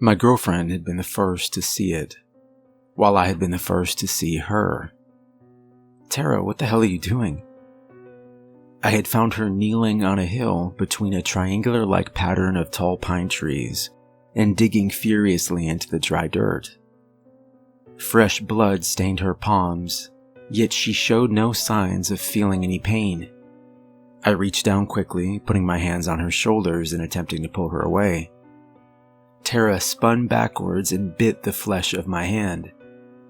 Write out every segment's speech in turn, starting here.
My girlfriend had been the first to see it, while I had been the first to see her. "Tara, what the hell are you doing?" I had found her kneeling on a hill between a triangular-like pattern of tall pine trees and digging furiously into the dry dirt. Fresh blood stained her palms, yet she showed no signs of feeling any pain. I reached down quickly, putting my hands on her shoulders and attempting to pull her away. Tara spun backwards and bit the flesh of my hand.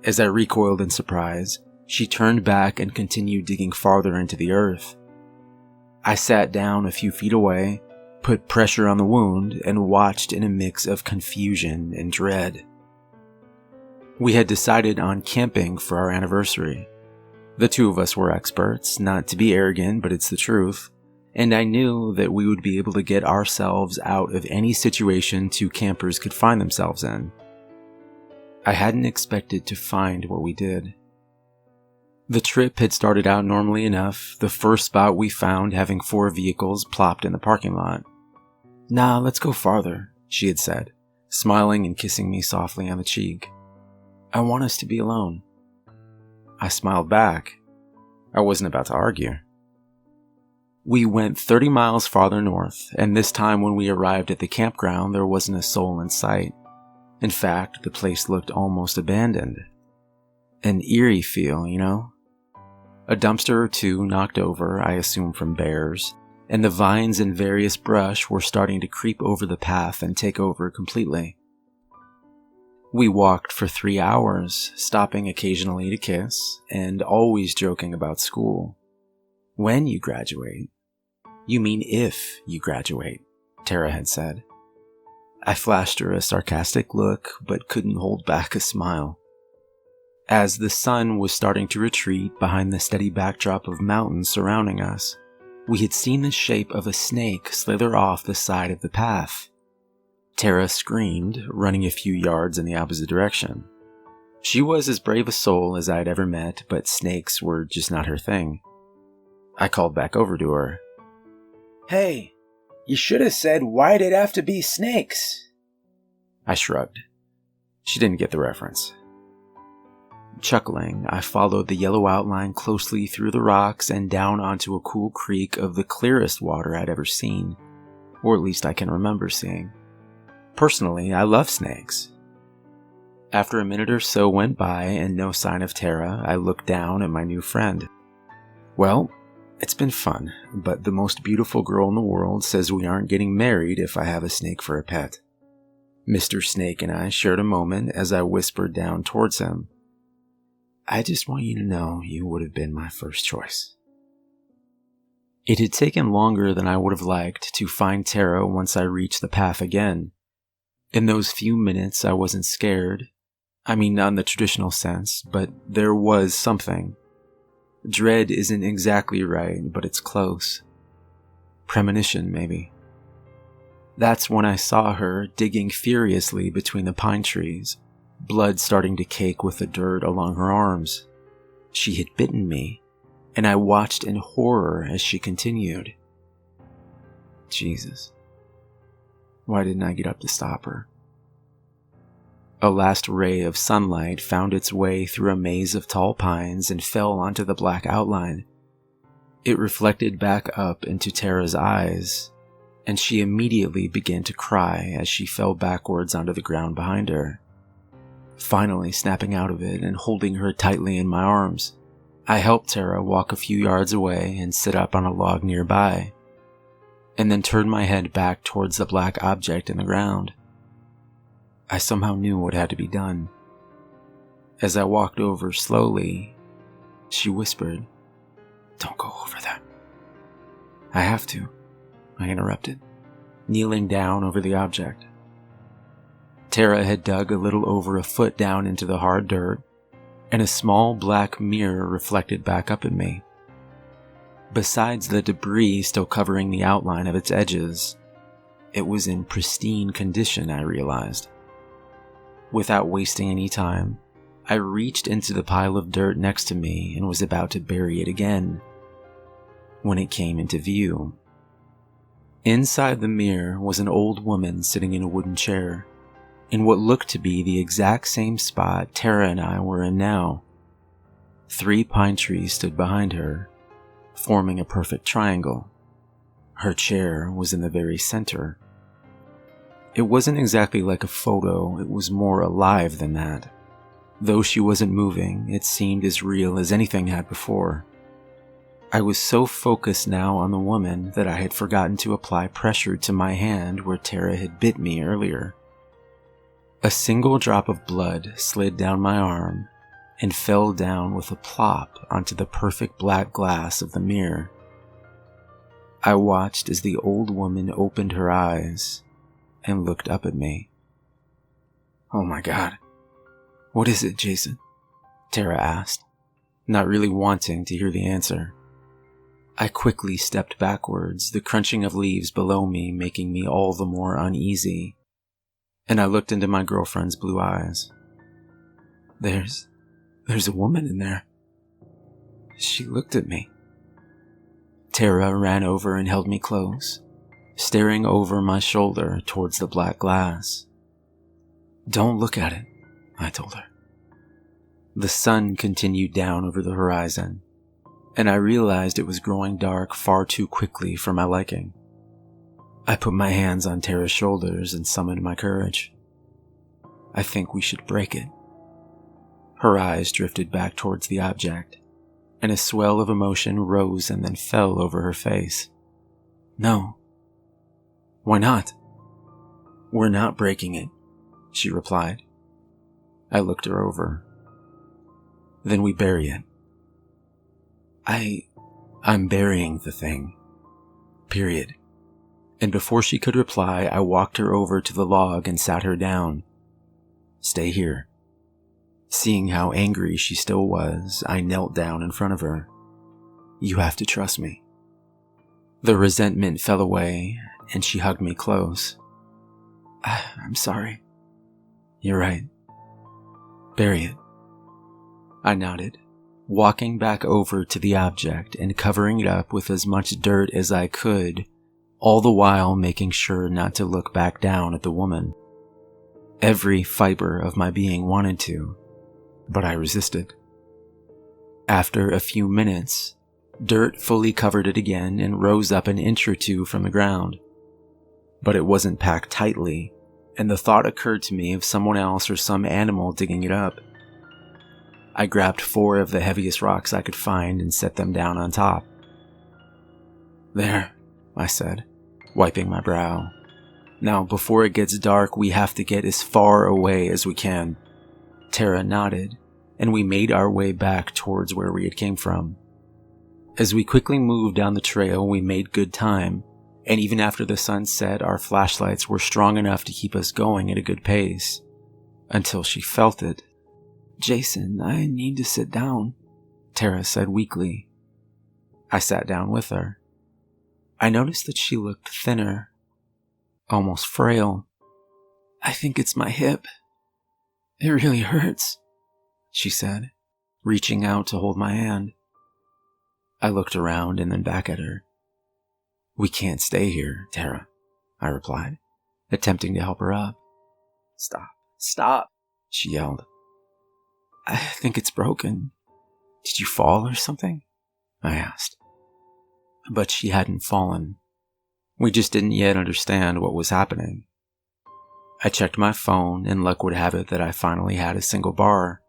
As I recoiled in surprise, she turned back and continued digging farther into the earth. I sat down a few feet away, put pressure on the wound, and watched in a mix of confusion and dread. We had decided on camping for our anniversary. The two of us were experts, not to be arrogant, but it's the truth, and I knew that we would be able to get ourselves out of any situation two campers could find themselves in. I hadn't expected to find what we did. The trip had started out normally enough, the first spot we found having 4 vehicles plopped in the parking lot. "Nah, let's go farther," she had said, smiling and kissing me softly on the cheek. "I want us to be alone." I smiled back. I wasn't about to argue. We went 30 miles farther north, and this time when we arrived at the campground, there wasn't a soul in sight. In fact, the place looked almost abandoned. An eerie feel, you know? A dumpster or two knocked over, I assume from bears, and the vines and various brush were starting to creep over the path and take over completely. We walked for 3 hours, stopping occasionally to kiss, and always joking about school. "When you graduate." "You mean if you graduate," Tara had said. I flashed her a sarcastic look, but couldn't hold back a smile. As the sun was starting to retreat behind the steady backdrop of mountains surrounding us, we had seen the shape of a snake slither off the side of the path. Tara screamed, running a few yards in the opposite direction. She was as brave a soul as I had ever met, but snakes were just not her thing. I called back over to her. "Hey, you should have said, why'd it have to be snakes?" I shrugged. She didn't get the reference. Chuckling, I followed the yellow outline closely through the rocks and down onto a cool creek of the clearest water I'd ever seen, or at least I can remember seeing. Personally, I love snakes. After a minute or so went by and no sign of Tara, I looked down at my new friend. "Well, it's been fun, but the most beautiful girl in the world says we aren't getting married if I have a snake for a pet." Mr. Snake and I shared a moment as I whispered down towards him. "I just want you to know you would have been my first choice." It had taken longer than I would have liked to find Tara once I reached the path again. In those few minutes, I wasn't scared. I mean, not in the traditional sense, but there was something. Dread isn't exactly right, but it's close. Premonition, maybe. That's when I saw her digging furiously between the pine trees, blood starting to cake with the dirt along her arms. She had bitten me, and I watched in horror as she continued. Jesus. Why didn't I get up to stop her? A last ray of sunlight found its way through a maze of tall pines and fell onto the black outline. It reflected back up into Tara's eyes, and she immediately began to cry as she fell backwards onto the ground behind her. Finally snapping out of it and holding her tightly in my arms, I helped Tara walk a few yards away and sit up on a log nearby, and then turned my head back towards the black object in the ground. I somehow knew what had to be done. As I walked over slowly, she whispered, "Don't go over that." "I have to," I interrupted, kneeling down over the object. Tara had dug a little over a foot down into the hard dirt, and a small black mirror reflected back up at me. Besides the debris still covering the outline of its edges, it was in pristine condition, I realized. Without wasting any time, I reached into the pile of dirt next to me and was about to bury it again, when it came into view. Inside the mirror was an old woman sitting in a wooden chair, in what looked to be the exact same spot Tara and I were in now. 3 pine trees stood behind her, forming a perfect triangle. Her chair was in the very center. It wasn't exactly like a photo, it was more alive than that. Though she wasn't moving, it seemed as real as anything had before. I was so focused now on the woman that I had forgotten to apply pressure to my hand where Tara had bit me earlier. A single drop of blood slid down my arm and fell down with a plop onto the perfect black glass of the mirror. I watched as the old woman opened her eyes and looked up at me. "Oh my God. What is it, Jason?" Tara asked, not really wanting to hear the answer. I quickly stepped backwards, the crunching of leaves below me making me all the more uneasy, and I looked into my girlfriend's blue eyes. There's a woman in there. She looked at me. Tara ran over and held me close, staring over my shoulder towards the black glass. "Don't look at it," I told her. The sun continued down over the horizon, and I realized it was growing dark far too quickly for my liking. I put my hands on Tara's shoulders and summoned my courage. "I think we should break it." Her eyes drifted back towards the object, and a swell of emotion rose and then fell over her face. "No." "Why not?" "We're not breaking it," she replied. I looked her over. "Then we bury it." I'm burying the thing. Period. And before she could reply, I walked her over to the log and sat her down. "Stay here." Seeing how angry she still was, I knelt down in front of her. "You have to trust me." The resentment fell away, and she hugged me close. I'm sorry." "You're right. Bury it." I nodded, walking back over to the object and covering it up with as much dirt as I could, all the while making sure not to look back down at the woman. Every fiber of my being wanted to, but I resisted. After a few minutes, dirt fully covered it again and rose up an inch or 2 from the ground. But it wasn't packed tightly, and the thought occurred to me of someone else or some animal digging it up. I grabbed 4 of the heaviest rocks I could find and set them down on top. "There," I said, wiping my brow. "Now, before it gets dark, we have to get as far away as we can." Tara nodded, and we made our way back towards where we had came from. As we quickly moved down the trail, we made good time, and even after the sun set, our flashlights were strong enough to keep us going at a good pace. Until she felt it. "Jason, I need to sit down," Tara said weakly. I sat down with her. I noticed that she looked thinner, almost frail. "I think it's my hip. It really hurts," she said, reaching out to hold my hand. I looked around and then back at her. "We can't stay here, Tara," I replied, attempting to help her up. Stop, she yelled. "I think it's broken. Did you fall or something?" I asked. But she hadn't fallen. We just didn't yet understand what was happening. I checked my phone, and luck would have it that I finally had a single bar.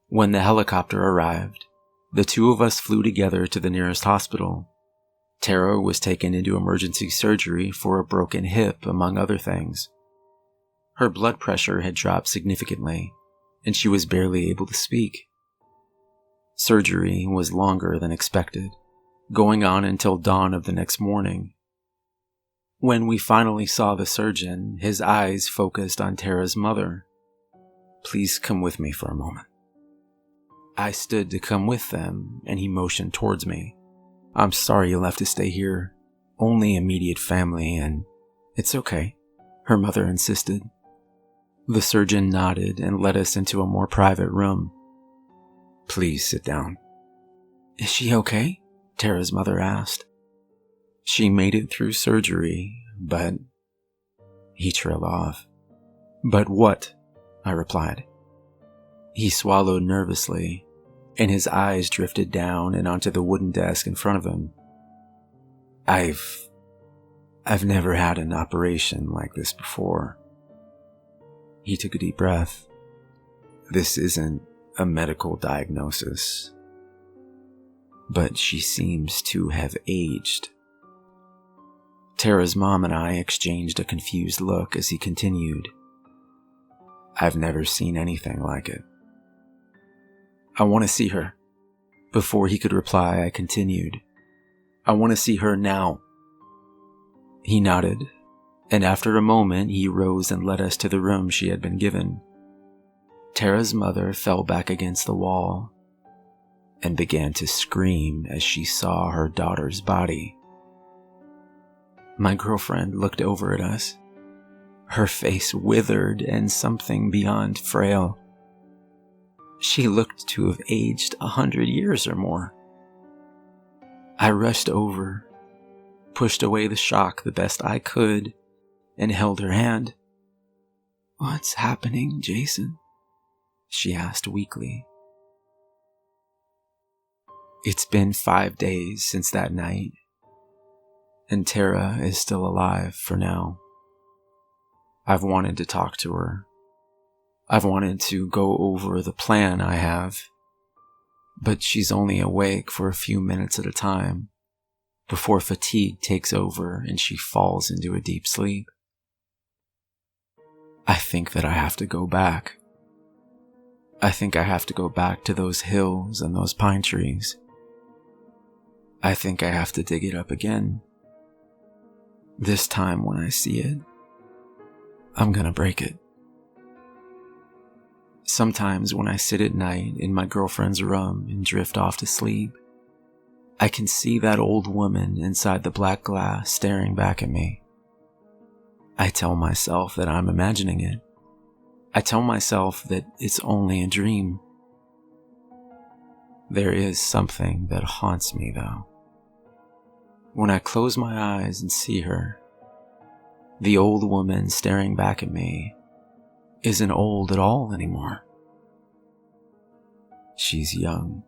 When the helicopter arrived, the 2 of us flew together to the nearest hospital. Tara was taken into emergency surgery for a broken hip, among other things. Her blood pressure had dropped significantly, and she was barely able to speak. Surgery was longer than expected, going on until dawn of the next morning. When we finally saw the surgeon, his eyes focused on Tara's mother. "Please come with me for a moment." I stood to come with them, and he motioned towards me. "I'm sorry you'll have to stay here. Only immediate family, and it's okay," her mother insisted. The surgeon nodded and led us into a more private room. "Please sit down." "Is she okay?" Tara's mother asked. "She made it through surgery, but..." He trailed off. "But what?" I replied. He swallowed nervously, and his eyes drifted down and onto the wooden desk in front of him. I've never had an operation like this before." He took a deep breath. "This isn't a medical diagnosis, but she seems to have aged." Tara's mom and I exchanged a confused look as he continued. "I've never seen anything like it." "I want to see her." Before he could reply, I continued. "I want to see her now." He nodded, and after a moment he rose and led us to the room she had been given. Tara's mother fell back against the wall and began to scream as she saw her daughter's body. My girlfriend looked over at us, her face withered and something beyond frail. She looked to have aged 100 years or more. I rushed over, pushed away the shock the best I could, and held her hand. "What's happening, Jason?" she asked weakly. It's been 5 days since that night, and Tara is still alive for now. I've wanted to talk to her. I've wanted to go over the plan I have, but she's only awake for a few minutes at a time before fatigue takes over and she falls into a deep sleep. I think that I have to go back. I think I have to go back to those hills and those pine trees. I think I have to dig it up again. This time when I see it, I'm gonna break it. Sometimes when I sit at night in my girlfriend's room and drift off to sleep, I can see that old woman inside the black glass staring back at me. I tell myself that I'm imagining it. I tell myself that it's only a dream. There is something that haunts me, though. When I close my eyes and see her, the old woman staring back at me isn't old at all anymore. She's young.